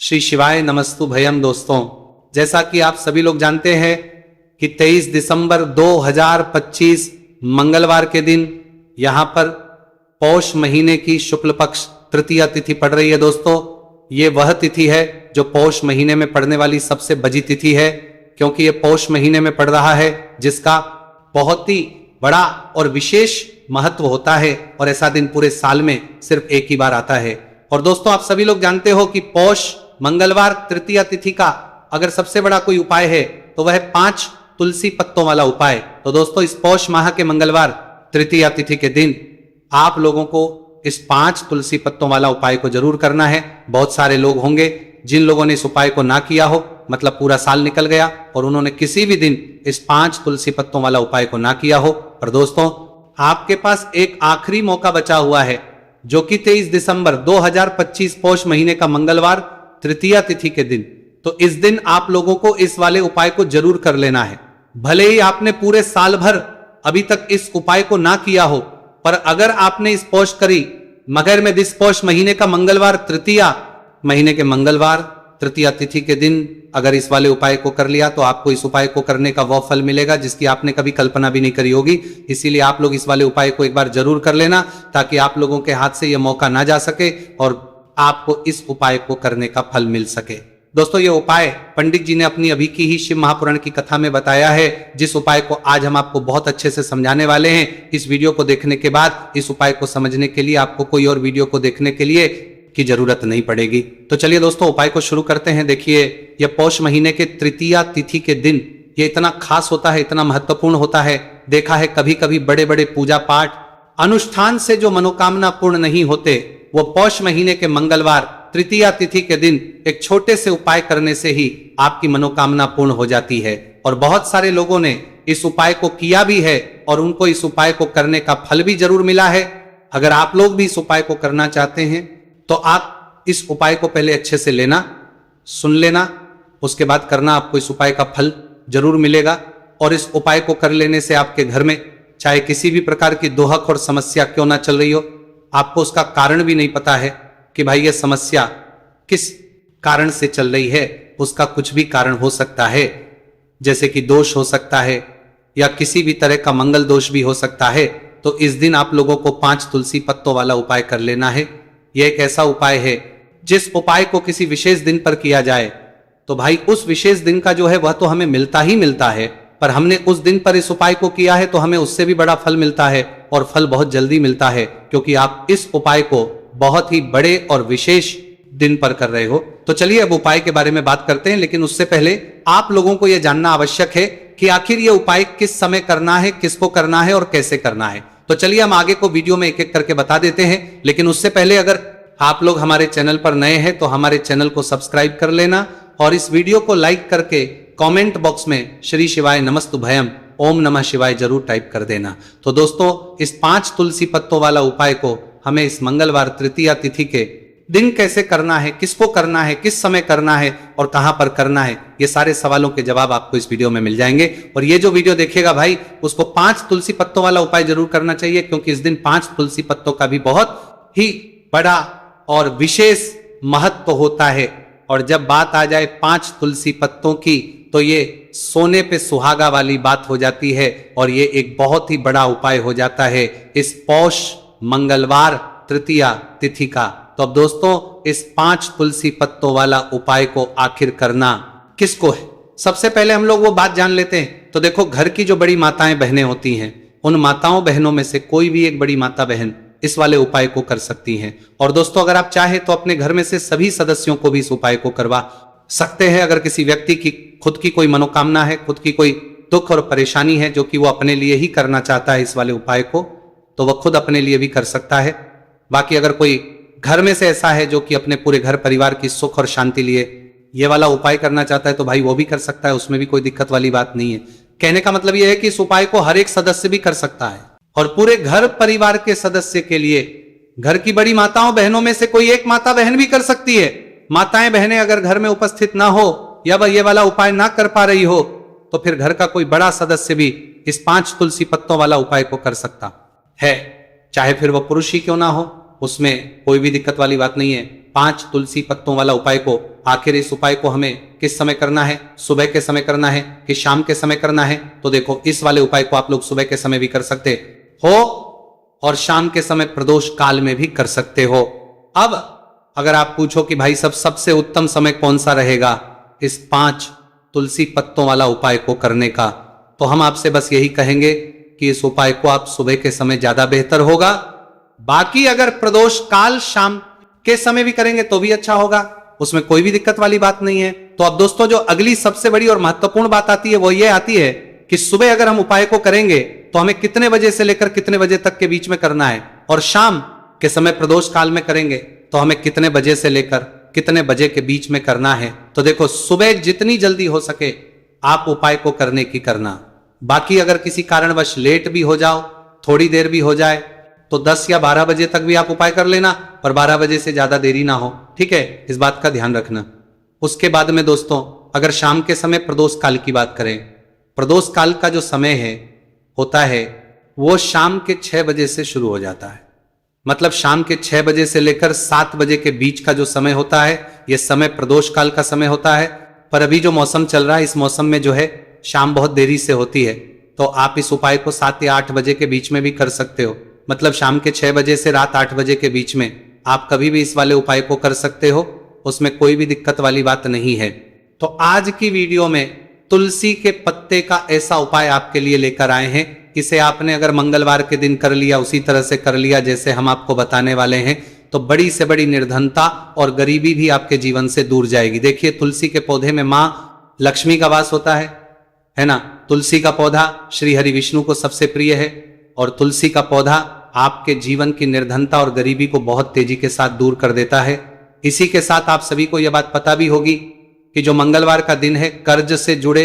श्री शिवाय नमस्तु भयम। दोस्तों, जैसा कि आप सभी लोग जानते हैं कि 23 दिसंबर 2025 मंगलवार के दिन यहां पर पौष महीने की शुक्ल पक्ष तृतीया तिथि पड़ रही है। दोस्तों, ये वह तिथि है जो पौष महीने में पड़ने वाली सबसे बड़ी तिथि है, क्योंकि ये पौष महीने में पड़ रहा है जिसका बहुत ही बड़ा और विशेष महत्व होता है और ऐसा दिन पूरे साल में सिर्फ एक ही बार आता है। और दोस्तों, आप सभी लोग जानते हो कि पौष मंगलवार तृतीया तिथि का अगर सबसे बड़ा कोई उपाय है तो वह 5 तुलसी पत्तों वाला उपाय। तो दोस्तों, इस पौष माह के मंगलवार तृतीया तिथि के दिन आप लोगों को इस 5 तुलसी पत्तों वाला उपाय को जरूर करना है। बहुत सारे लोग होंगे जिन लोगों ने इस उपाय को ना किया हो, मतलब पूरा साल निकल गया और उन्होंने किसी भी दिन इस 5 तुलसी पत्तों वाला उपाय को ना किया हो। पर दोस्तों, आपके पास एक आखिरी मौका बचा हुआ है, जो कि 23 दिसंबर 2025 पौष महीने का मंगलवार तृतीया तिथि के दिन। तो इस दिन आप लोगों को इस वाले उपाय को जरूर कर लेना है। भले ही आपने पूरे साल भर अभी तक इस उपाय को ना किया हो, पर अगर आपने इस पौष करी मगर में इस पौष महीने का मंगलवार तृतीया महीने के मंगलवार तृतीया तिथि के दिन अगर इस वाले उपाय को कर लिया तो आपको इस उपाय को करने का वो फल मिलेगा जिसकी आपने कभी कल्पना भी नहीं करी होगी। इसीलिए आप लोग इस वाले उपाय को एक बार जरूर कर लेना, ताकि आप लोगों के हाथ से यह मौका ना जा सके और आपको इस उपाय को करने का फल मिल सके। दोस्तों, ये उपाय पंडित जी ने अपनी अभी की ही शिव महापुराण की कथा में बताया है, जिस उपाय को आज हम आपको बहुत अच्छे से समझाने वाले हैं। इस वीडियो को देखने के बाद इस उपाय को समझने के लिए आपको कोई और वीडियो को देखने के लिए की जरूरत नहीं पड़ेगी। तो चलिए दोस्तों, उपाय को शुरू करते हैं। देखिए, यह पौष महीने के तृतीया तिथि के दिन ये इतना खास होता है, इतना महत्वपूर्ण होता है। देखा है कभी कभी बड़े बड़े पूजा पाठ अनुष्ठान से जो मनोकामना पूर्ण नहीं होते, वो पौष महीने के मंगलवार तृतीया तिथि के दिन एक छोटे से उपाय करने से ही आपकी मनोकामना पूर्ण हो जाती है। और बहुत सारे लोगों ने इस उपाय को किया भी है और उनको इस उपाय को करने का फल भी जरूर मिला है। अगर आप लोग भी इस उपाय को करना चाहते हैं तो आप इस उपाय को पहले अच्छे से लेना, सुन लेना, उसके बाद करना। आपको इस उपाय का फल जरूर मिलेगा। और इस उपाय को कर लेने से आपके घर में चाहे किसी भी प्रकार की दोहक और समस्या क्यों ना चल रही हो, आपको उसका कारण भी नहीं पता है कि भाई ये समस्या किस कारण से चल रही है, उसका कुछ भी कारण हो सकता है। जैसे कि दोष हो सकता है या किसी भी तरह का मंगल दोष भी हो सकता है। तो इस दिन आप लोगों को 5 तुलसी पत्तों वाला उपाय कर लेना है। यह एक ऐसा उपाय है जिस उपाय को किसी विशेष दिन पर किया जाए तो भाई उस विशेष दिन का जो है वह तो हमें मिलता ही मिलता है, पर हमने उस दिन पर इस उपाय को किया है तो हमें उससे भी बड़ा फल मिलता है और फल बहुत जल्दी मिलता है, क्योंकि आप इस उपाय को बहुत ही बड़े और विशेष दिन पर कर रहे हो। तो चलिए अब उपाय के बारे में बात करते हैं, लेकिन उससे पहले आप लोगों को यह जानना आवश्यक है कि आखिर यह उपाय किस समय करना है, किसको करना है और कैसे करना है। तो चलिए हम आगे को वीडियो में एक एक करके बता देते हैं, लेकिन उससे पहले अगर आप लोग हमारे चैनल पर नए हैं तो हमारे चैनल को सब्सक्राइब कर लेना और इस वीडियो को लाइक करके कमेंट बॉक्स में श्री शिवाय नमस्तु भयम ओम नमः शिवाय जरूर टाइप कर देना। तो दोस्तों, इस 5 तुलसी पत्तों वाला उपाय को हमें इस मंगलवार तृतीया तिथि के दिन कैसे करना है, किसको करना है, किस समय करना है और कहां पर करना है, ये सारे सवालों के जवाब आपको इस वीडियो में मिल जाएंगे। और ये जो वीडियो देखेगा भाई, उसको 5 तुलसी पत्तों वाला उपाय जरूर करना चाहिए, क्योंकि इस दिन 5 तुलसी पत्तों का भी बहुत ही बड़ा और विशेष महत्व होता है। और जब बात आ जाए 5 तुलसी पत्तों की तो ये सोने पे सुहागा वाली बात हो जाती है और ये एक बहुत ही बड़ा उपाय हो जाता है इस पौष मंगलवार तृतीया तिथि का। तो अब दोस्तों, इस 5 तुलसी पत्तों वाला उपाय को आखिर करना किसको है, सबसे पहले हम लोग वो बात जान लेते हैं। तो देखो, घर की जो बड़ी माताएं बहनें होती हैं, उन माताओं बहनों में से कोई भी एक बड़ी माता बहन इस वाले उपाय को कर सकती हैं। और दोस्तों, अगर आप चाहें तो अपने घर में से सभी सदस्यों को भी इस उपाय को करवा सकते हैं। अगर किसी व्यक्ति की खुद की कोई मनोकामना है, खुद की कोई दुख और परेशानी है जो कि वो अपने लिए ही करना चाहता है इस वाले उपाय को, तो वह खुद अपने लिए भी कर सकता है। बाकी अगर कोई घर में से ऐसा है जो कि अपने पूरे घर परिवार की सुख और शांति लिए ये वाला उपाय करना चाहता है तो भाई वो भी कर सकता है, उसमें भी कोई दिक्कत वाली बात नहीं है। कहने का मतलब यह है कि इस उपाय को हर एक सदस्य भी कर सकता है और पूरे घर परिवार के सदस्य के लिए घर की बड़ी माताओं बहनों में से कोई एक माता बहन भी कर सकती है। माताएं बहनें अगर घर में उपस्थित ना हो या वह ये वाला उपाय ना कर पा रही हो तो फिर घर का कोई बड़ा सदस्य भी इस 5 तुलसी पत्तों वाला उपाय को कर सकता है, चाहे फिर वह पुरुष ही क्यों ना हो, उसमें कोई भी दिक्कत वाली बात नहीं है। 5 तुलसी पत्तों वाला उपाय को, आखिर इस उपाय को हमें किस समय करना है, सुबह के समय करना है कि शाम के समय करना है? तो देखो, इस वाले उपाय को आप लोग सुबह के समय भी कर सकते हो और शाम के समय प्रदोष काल में भी कर सकते हो। अब अगर आप पूछो कि भाई सबसे उत्तम समय कौन सा रहेगा इस 5 तुलसी पत्तों वाला उपाय को करने का, तो हम आपसे बस यही कहेंगे कि इस उपाय को आप सुबह के समय ज्यादा बेहतर होगा। बाकी अगर प्रदोष काल शाम के समय भी करेंगे तो भी अच्छा होगा, उसमें कोई भी दिक्कत वाली बात नहीं है। तो अब दोस्तों, जो अगली सबसे बड़ी और महत्वपूर्ण बात आती है वो ये आती है कि सुबह अगर हम उपाय को करेंगे तो हमें कितने बजे से लेकर कितने बजे तक के बीच में करना है, और शाम के समय प्रदोष काल में करेंगे तो हमें कितने बजे से लेकर कितने बजे के बीच में करना है। तो देखो, सुबह जितनी जल्दी हो सके आप उपाय को करने की करना। बाकी अगर किसी कारणवश लेट भी हो जाओ, थोड़ी देर भी हो जाए, तो 10 या 12 बजे तक भी आप उपाय कर लेना, पर 12 बजे से ज्यादा देरी ना हो, ठीक है? इस बात का ध्यान रखना। उसके बाद में दोस्तों, अगर शाम के समय प्रदोष काल की बात करें, प्रदोष काल का जो समय है होता है वो शाम के 6 बजे से शुरू हो जाता है। मतलब शाम के 6 बजे से लेकर 7 बजे के बीच का जो समय होता है, यह समय प्रदोष काल का समय होता है। पर अभी जो मौसम चल रहा है, इस मौसम में जो है शाम बहुत देरी से होती है, तो आप इस उपाय को 7 या 8 बजे के बीच में भी कर सकते हो। मतलब शाम के 6 बजे से रात 8 बजे के बीच में आप कभी भी इस वाले उपाय को कर सकते हो, उसमें कोई भी दिक्कत वाली बात नहीं है। तो आज की वीडियो में तुलसी के पत्ते का ऐसा उपाय आपके लिए लेकर आए हैं, इसे आपने अगर मंगलवार के दिन कर लिया, उसी तरह से कर लिया जैसे हम आपको बताने वाले हैं, तो बड़ी से बड़ी निर्धनता और गरीबी भी आपके जीवन से दूर जाएगी। देखिए, तुलसी के पौधे में मां लक्ष्मी का वास होता है ना? तुलसी का पौधा श्री हरि विष्णु को सबसे प्रिय है, और तुलसी का पौधा आपके जीवन की निर्धनता और गरीबी को बहुत तेजी के साथ दूर कर देता है। इसी के साथ आप सभी को यह बात पता भी होगी कि जो मंगलवार का दिन है, कर्ज से जुड़े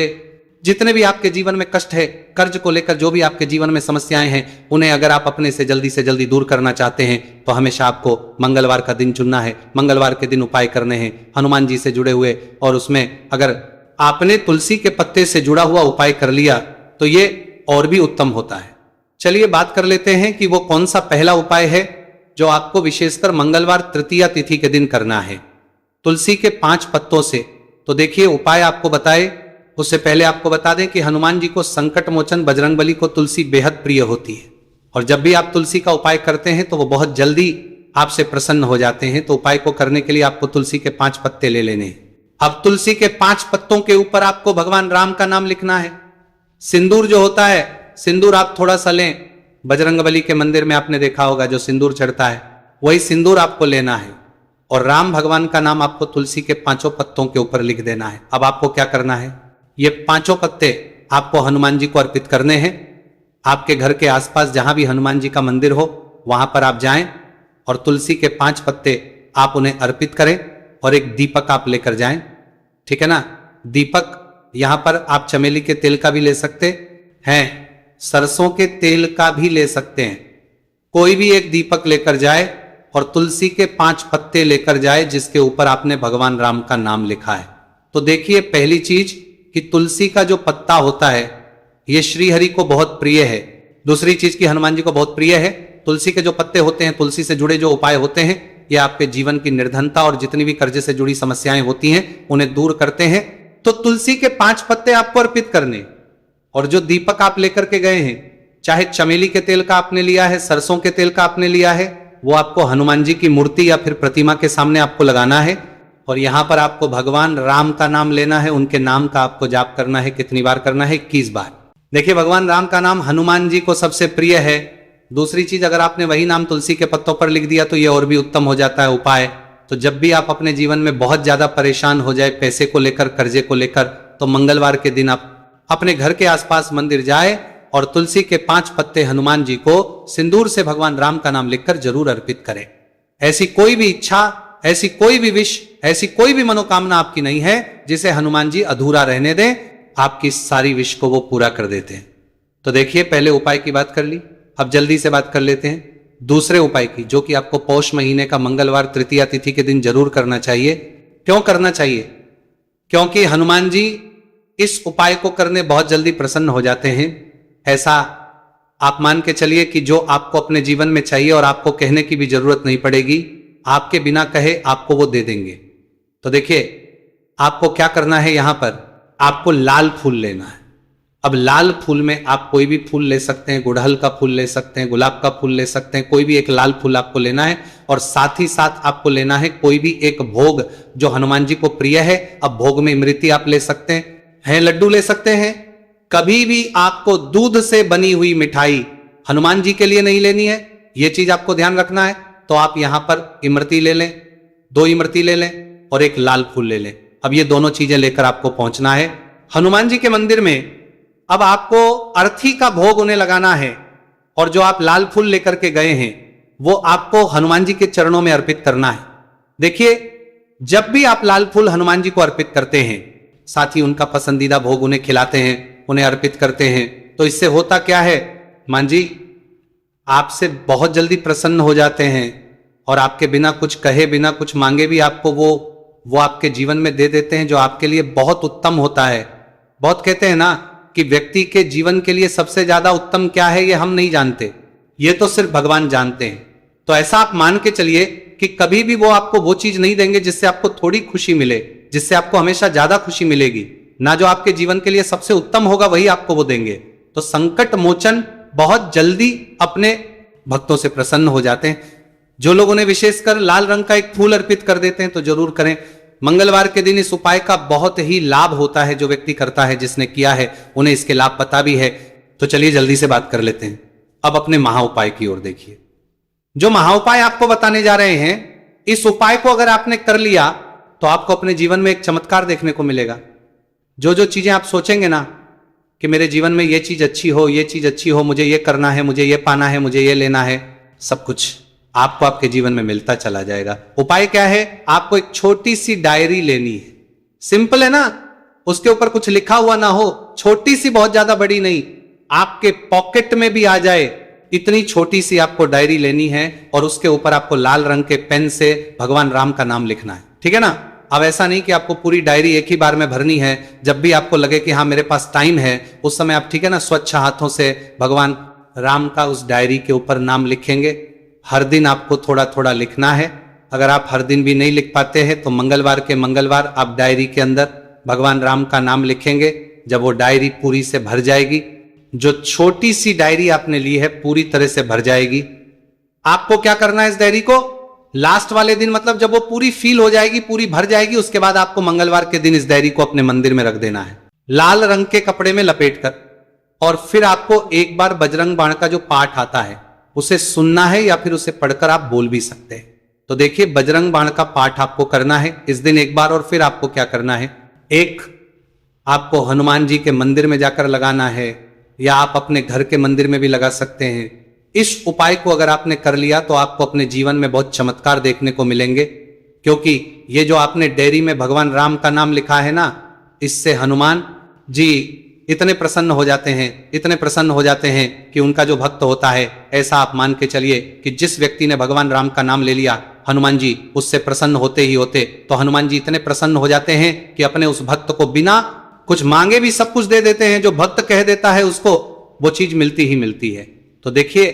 जितने भी आपके जीवन में कष्ट है, कर्ज को लेकर जो भी आपके जीवन में समस्याएं हैं, उन्हें अगर आप अपने से जल्दी दूर करना चाहते हैं तो हमेशा आपको मंगलवार का दिन चुनना है। मंगलवार के दिन उपाय करने हैं हनुमान जी से जुड़े हुए, और उसमें अगर आपने तुलसी के पत्ते से जुड़ा हुआ उपाय कर लिया तो ये और भी उत्तम होता है। चलिए बात कर लेते हैं कि वो कौन सा पहला उपाय है जो आपको विशेषकर मंगलवार तृतीया तिथि के दिन करना है तुलसी के 5 पत्तों से। तो देखिए, उपाय आपको बताए उससे पहले आपको बता दें कि हनुमान जी को संकट मोचन बजरंगबली को तुलसी बेहद प्रिय होती है, और जब भी आप तुलसी का उपाय करते हैं तो वो बहुत जल्दी आपसे प्रसन्न हो जाते हैं। तो उपाय को करने के लिए आपको तुलसी के 5 पत्ते ले लेने हैं। अब तुलसी के 5 पत्तों के ऊपर आपको भगवान राम का नाम लिखना है। सिंदूर जो होता है, सिंदूर आप थोड़ा सा लें। बजरंगबली के मंदिर में आपने देखा होगा जो सिंदूर चढ़ता है, वही सिंदूर आपको लेना है, और राम भगवान का नाम आपको तुलसी के 5 पत्तों के ऊपर लिख देना है। अब आपको क्या करना है, ये 5 पत्ते आपको हनुमान जी को अर्पित करने हैं। आपके घर के आसपास जहां भी हनुमान जी का मंदिर हो वहां पर आप जाएं और तुलसी के 5 पत्ते आप उन्हें अर्पित करें, और एक दीपक आप लेकर जाएं, ठीक है ना? दीपक यहां पर आप चमेली के तेल का भी ले सकते हैं, सरसों के तेल का भी ले सकते हैं। कोई भी एक दीपक लेकर जाए और तुलसी के 5 पत्ते लेकर जाए जिसके ऊपर आपने भगवान राम का नाम लिखा है। तो देखिए, पहली चीज कि तुलसी का जो पत्ता होता है यह श्री हरि को बहुत प्रिय है। दूसरी चीज कि हनुमान जी को बहुत प्रिय है। तुलसी के जो पत्ते होते हैं, तुलसी से जुड़े जो उपाय होते हैं, ये आपके जीवन की निर्धनता और जितनी भी कर्ज से जुड़ी समस्याएं होती हैं उन्हें दूर करते हैं। तो तुलसी के 5 पत्ते आपको अर्पित करने, और जो दीपक आप लेकर के गए हैं, चाहे चमेली के तेल का आपने लिया है, सरसों के तेल का आपने लिया है, वो आपको हनुमान जी की मूर्ति या फिर प्रतिमा के सामने आपको लगाना है, और यहां पर आपको भगवान राम का नाम लेना है। उनके नाम का आपको जाप करना है। कितनी बार करना है? 21 बार। देखिए, भगवान राम का नाम हनुमान जी को सबसे प्रिय है। दूसरी चीज, अगर आपने वही नाम तुलसी के पत्तों पर लिख दिया तो यह और भी उत्तम हो जाता है उपाय। तो जब भी आप अपने जीवन में बहुत ज्यादा परेशान हो जाए पैसे को लेकर, कर्जे को लेकर, तो मंगलवार के दिन आप अपने घर के आसपास मंदिर जाए और तुलसी के 5 पत्ते हनुमान जी को सिंदूर से भगवान राम का नाम लिखकर जरूर अर्पित करें। ऐसी कोई भी इच्छा, ऐसी कोई भी विश, ऐसी कोई भी मनोकामना आपकी नहीं है जिसे हनुमान जी अधूरा रहने दें। आपकी सारी विश को वो पूरा कर देते हैं। तो देखिए, पहले उपाय की बात कर ली, अब जल्दी से बात कर लेते हैं दूसरे उपाय की, जो कि आपको पौष महीने का मंगलवार तृतीया तिथि के दिन जरूर करना चाहिए। क्यों करना चाहिए? क्योंकि हनुमान जी इस उपाय को करने बहुत जल्दी प्रसन्न हो जाते हैं। ऐसा आप मान के चलिए कि जो आपको अपने जीवन में चाहिए और आपको कहने की भी जरूरत नहीं पड़ेगी, आपके बिना कहे आपको वो दे देंगे। तो देखिए, आपको क्या करना है, यहां पर आपको लाल फूल लेना है। अब लाल फूल में आप कोई भी फूल ले सकते हैं, गुड़हल का फूल ले सकते हैं, गुलाब का फूल ले सकते हैं, कोई भी एक लाल फूल आपको लेना है। और साथ ही साथ आपको लेना है कोई भी एक भोग जो हनुमान जी को प्रिय है। अब भोग में इमरती आप ले सकते हैं, लड्डू ले सकते हैं। कभी भी आपको दूध से बनी हुई मिठाई हनुमान जी के लिए नहीं लेनी है, यह चीज आपको ध्यान रखना है। तो आप यहां पर इमरती ले लें, 2 इमरती ले लें और एक लाल फूल ले लें। अब ये दोनों चीजें लेकर आपको पहुंचना है हनुमान जी के मंदिर में। अब आपको अर्थी का भोग उन्हें लगाना है और जो आप लाल फूल लेकर के गए हैं वो आपको हनुमान जी के चरणों में अर्पित करना है। देखिए, जब भी आप लाल फूल हनुमान जी को अर्पित करते हैं, साथ ही उनका पसंदीदा भोग उन्हें खिलाते हैं, उन्हें अर्पित करते हैं, तो इससे होता क्या है, मान जी आपसे बहुत जल्दी प्रसन्न हो जाते हैं और आपके बिना कुछ कहे, बिना कुछ मांगे भी आपको वो आपके जीवन में दे देते हैं, जो आपके लिए बहुत उत्तम होता है। बहुत कहते हैं ना कि व्यक्ति के जीवन के लिए सबसे ज्यादा उत्तम क्या है, ये हम नहीं जानते, ये तो सिर्फ भगवान जानते हैं। तो ऐसा आप मान के चलिए कि कभी भी वो आपको वो चीज नहीं देंगे जिससे आपको थोड़ी खुशी मिले, जिससे आपको हमेशा ज्यादा खुशी मिलेगी ना। जो आपके जीवन के लिए सबसे उत्तम होगा वही आपको वो देंगे। तो संकट मोचन बहुत जल्दी अपने भक्तों से प्रसन्न हो जाते हैं। जो लोग उन्हें विशेषकर लाल रंग का एक फूल अर्पित कर देते हैं तो जरूर करें। मंगलवार के दिन इस उपाय का बहुत ही लाभ होता है। जो व्यक्ति करता है, जिसने किया है, उन्हें इसके लाभ पता भी है। तो चलिए जल्दी से बात कर लेते हैं। अब अपने महा उपाय की ओर देखिए। जो महा उपाय आपको बताने जा रहे हैं, इस उपाय को अगर आपने कर लिया तो आपको अपने जीवन में एक चमत्कार देखने को मिलेगा। जो जो चीजें आप सोचेंगे ना कि मेरे जीवन में ये चीज अच्छी हो, ये चीज अच्छी हो, मुझे ये करना है, मुझे ये पाना है, मुझे ये लेना है, सब कुछ आपको आपके जीवन में मिलता चला जाएगा। उपाय क्या है, आपको एक छोटी सी डायरी लेनी है। सिंपल है ना, उसके ऊपर कुछ लिखा हुआ ना हो, छोटी सी, बहुत ज्यादा बड़ी नहीं, आपके पॉकेट में भी आ जाए इतनी छोटी सी आपको डायरी लेनी है और उसके ऊपर आपको लाल रंग के पेन से भगवान राम का नाम लिखना है। ठीक है ना। अब ऐसा नहीं कि आपको पूरी डायरी एक ही बार में भरनी है। जब भी आपको लगे कि हाँ मेरे पास टाइम है, उस समय आप, ठीक है ना, स्वच्छ हाथों से भगवान राम का उस डायरी के ऊपर नाम लिखेंगे। हर दिन आपको थोड़ा थोड़ा लिखना है। अगर आप हर दिन भी नहीं लिख पाते हैं तो मंगलवार के मंगलवार आप डायरी के अंदर भगवान राम का नाम लिखेंगे। जब वो डायरी पूरी से भर जाएगी, जो छोटी सी डायरी आपने ली है पूरी तरह से भर जाएगी, आपको क्या करना है, इस डायरी को लास्ट वाले दिन, मतलब जब वो पूरी फील हो जाएगी, पूरी भर जाएगी, उसके बाद आपको मंगलवार के दिन इस डायरी को अपने मंदिर में रख देना है, लाल रंग के कपड़े में लपेटकर। और फिर आपको एक बार बजरंग बाण का जो पाठ आता है उसे सुनना है या फिर उसे पढ़कर आप बोल भी सकते हैं। तो देखिए, बजरंग बाण का पाठ आपको करना है इस दिन एक बार। और फिर आपको क्या करना है, एक आपको हनुमान जी के मंदिर में जाकर लगाना है या आप अपने घर के मंदिर में भी लगा सकते हैं। इस उपाय को अगर आपने कर लिया तो आपको अपने जीवन में बहुत चमत्कार देखने को मिलेंगे, क्योंकि ये जो आपने डायरी में भगवान राम का नाम लिखा है ना, इससे हनुमान जी इतने प्रसन्न हो जाते हैं, इतने प्रसन्न हो जाते हैं कि उनका जो भक्त होता है, ऐसा आप मान के चलिए कि जिस व्यक्ति ने भगवान राम का नाम ले लिया, हनुमान जी उससे प्रसन्न होते ही होते, तो हनुमान जी इतने प्रसन्न हो जाते हैं कि अपने उस भक्त को बिना कुछ मांगे भी सब कुछ दे देते हैं। जो भक्त कह देता है उसको वो चीज मिलती ही मिलती है। तो देखिए,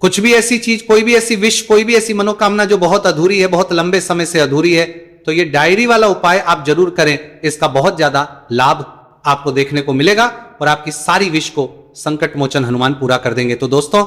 कुछ भी ऐसी चीज, कोई भी ऐसी विश, कोई भी ऐसी मनोकामना जो बहुत अधूरी है, बहुत लंबे समय से अधूरी है, तो ये डायरी वाला उपाय आप जरूर करें। इसका बहुत ज्यादा लाभ आपको देखने को मिलेगा और आपकी सारी विश को संकट मोचन हनुमान पूरा कर देंगे। तो दोस्तों,